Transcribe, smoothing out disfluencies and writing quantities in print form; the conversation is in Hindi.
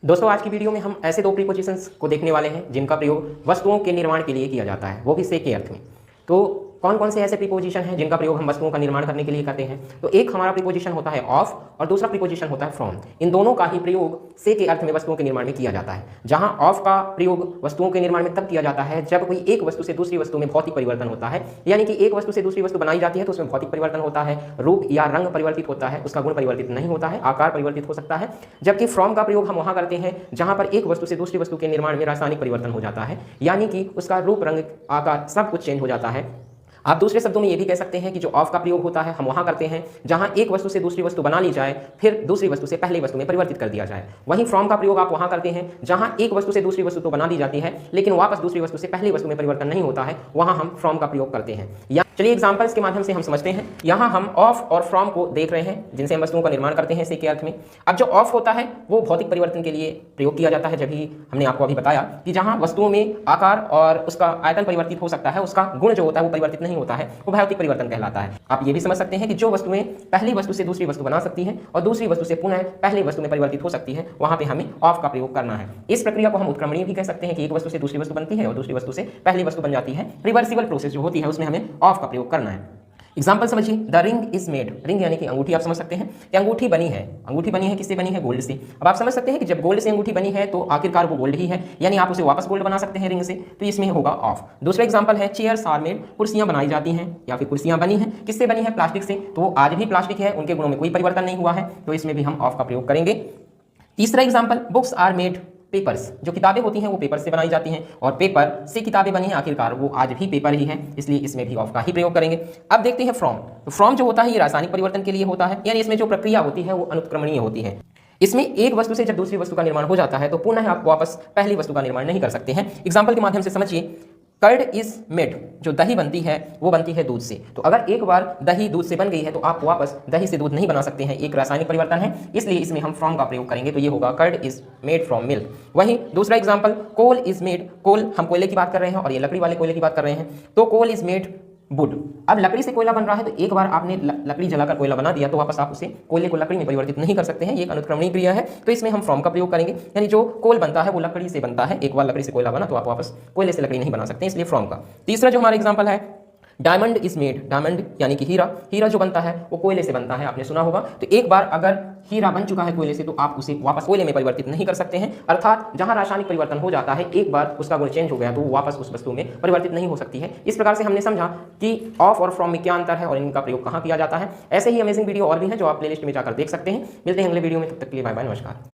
दोस्तों आज की वीडियो में हम ऐसे दो प्रीपोजिशंस को देखने वाले हैं जिनका प्रयोग वस्तुओं के निर्माण के लिए किया जाता है, वो भी से के अर्थ में। तो कौन कौन से ऐसे प्रीपोजिशन हैं जिनका प्रयोग हम वस्तुओं का निर्माण करने के लिए करते हैं? तो एक हमारा प्रीपोजिशन होता है ऑफ और दूसरा प्रीपोजिशन होता है फ्रॉम। इन दोनों का ही प्रयोग से के अर्थ में वस्तुओं के निर्माण में किया जाता है। जहां ऑफ का प्रयोग वस्तुओं के निर्माण में तब किया जाता है जब कोई एक वस्तु से दूसरी वस्तु में भौतिक परिवर्तन होता है, यानी कि एक वस्तु से दूसरी वस्तु बनाई जाती है तो उसमें भौतिक परिवर्तन होता है, रूप या रंग परिवर्तित होता है, उसका गुण परिवर्तित नहीं होता है, आकार परिवर्तित हो सकता है। जबकि फ्रॉम का प्रयोग हम वहां करते हैं जहां पर एक वस्तु से दूसरी वस्तु के निर्माण में रासायनिक परिवर्तन हो जाता है, यानी कि उसका रूप, रंग, आकार सब कुछ चेंज हो जाता है। आप दूसरे शब्दों में ये भी कह सकते हैं कि जो ऑफ का प्रयोग होता है हम वहां करते हैं जहां एक वस्तु से दूसरी वस्तु बना ली जाए फिर दूसरी वस्तु से पहली वस्तु में परिवर्तित कर दिया जाए। वहीं फ्रॉम का प्रयोग आप वहां करते हैं जहां एक वस्तु से दूसरी वस्तु तो बना दी जाती है लेकिन वापस दूसरी वस्तु से पहली वस्तु में परिवर्तन नहीं होता है, वहां हम फ्रॉम का प्रयोग करते हैं। या चलिए एग्जांपल्स के माध्यम से हम समझते हैं। यहां हम ऑफ और फ्रॉम को देख रहे हैं जिनसे हम वस्तुओं का निर्माण करते हैं से के अर्थ में। अब जो ऑफ होता है वो भौतिक परिवर्तन के लिए प्रयोग किया जाता है, जब ही हमने आपको अभी बताया कि जहां वस्तुओं में आकार और उसका आयतन परिवर्तित हो सकता है, उसका गुण जो होता है वो परिवर्तित नहीं होता है, वो भौतिक परिवर्तन कहलाता है। आप ये भी समझ सकते हैं कि जो वस्तुएं पहली वस्तु से दूसरी वस्तु बना सकती हैं और दूसरी वस्तु से पुनः पहली वस्तु में परिवर्तित हो सकती है, वहां पे हमें ऑफ का प्रयोग करना है। इस प्रक्रिया को हम उत्क्रमणीय भी कह सकते हैं कि एक वस्तु से दूसरी वस्तु बनती है और दूसरी वस्तु से पहली वस्तु बन जाती है। रिवर्सिबल प्रोसेस जो होती है उसमें हमें ऑफ का प्रयोग करना है। एग्जाम्पल समझिए, the ring is made. Ring यानी कि अंगूठी। आप समझ सकते हैं कि अंगूठी बनी है। अंगूठी बनी है किससे बनी है? गोल्ड से। अब आप समझ सकते हैं कि जब गोल्ड से अंगूठी बनी है तो आखिरकार वो गोल्ड ही है, यानी आप उसे वापस गोल्ड बना सकते हैं रिंग से, तो इसमें होगा ऑफ। दूसरा एग्जाम्पल है चेयर्स आर मेड। कुर्सियां बनाई जाती हैं या फिर कुर्सियां बनी हैं किससे बनी है? प्लास्टिक से। तो वो आज भी प्लास्टिक है, उनके गुणों में कोई परिवर्तन नहीं हुआ है, तो इसमें भी हम ऑफ का प्रयोग करेंगे। तीसरा example, books are made papers. जो किताबें होती हैं वो पेपर से बनाई जाती हैं और पेपर से किताबें बनी हैं, आखिरकार वो आज भी पेपर ही है, इसलिए इसमें भी ऑफ का ही प्रयोग करेंगे। अब देखते हैं फ्रॉम। तो फ्रॉम जो होता है ये रासायनिक परिवर्तन के लिए होता है, यानी इसमें जो प्रक्रिया होती है वो अनुत्क्रमणीय होती है। इसमें एक वस्तु से जब दूसरी वस्तु का निर्माण हो जाता है तो पुनः आप वापस पहली वस्तु का निर्माण नहीं कर सकते हैं। एग्जाम्पल के माध्यम से समझिए, कर्ड इज मेड। जो दही बनती है वो बनती है दूध से। तो अगर एक बार दही दूध से बन गई है तो आप वापस दही से दूध नहीं बना सकते हैं, एक रासायनिक परिवर्तन है, इसलिए इसमें हम फ्रॉम का प्रयोग करेंगे, तो ये होगा curd is made from milk. वहीं दूसरा example, coal is made. Coal, हम कोयले की बात कर रहे हैं और ये लकड़ी वाले कोयले की बात कर रहे हैं, तो कोल इज मेड वुड। अब लकड़ी से कोयला बन रहा है तो एक बार आपने लकड़ी जलाकर कोयला बना दिया तो वापस आप उसे कोयले को लकड़ी में परिवर्तित नहीं कर सकते हैं, ये एक अनुत्क्रमणीय क्रिया है, तो इसमें हम फ्रॉम का प्रयोग करेंगे। यानी जो कोल बनता है वो लकड़ी से बनता है, एक बार लकड़ी से कोयला बना तो आप वापस कोयले से लकड़ी नहीं बना सकते, इसलिए फ्रॉम का। तीसरा जो हमारा एग्जाम्पल है, डायमंड इज मेड। डायमंड यानी कि हीरा। हीरा जो बनता है वो कोयले से बनता है, आपने सुना होगा। तो एक बार अगर हीरा बन चुका है कोयले से तो आप उसे वापस कोयले में परिवर्तित नहीं कर सकते हैं, अर्थात जहां रासायनिक परिवर्तन हो जाता है एक बार उसका गुण चेंज हो गया तो वो वापस उस वस्तु में परिवर्तित नहीं हो सकती है। इस प्रकार से हमने समझा कि ऑफ और फ्रॉम में क्या अंतर है और इनका प्रयोग कहां किया जाता है। ऐसे ही अमेजिंग वीडियो और भी हैं जो आप प्लेलिस्ट में जाकर देख सकते हैं। मिलते हैं अगले वीडियो में, तब तक के लिए बाय बाय, नमस्कार।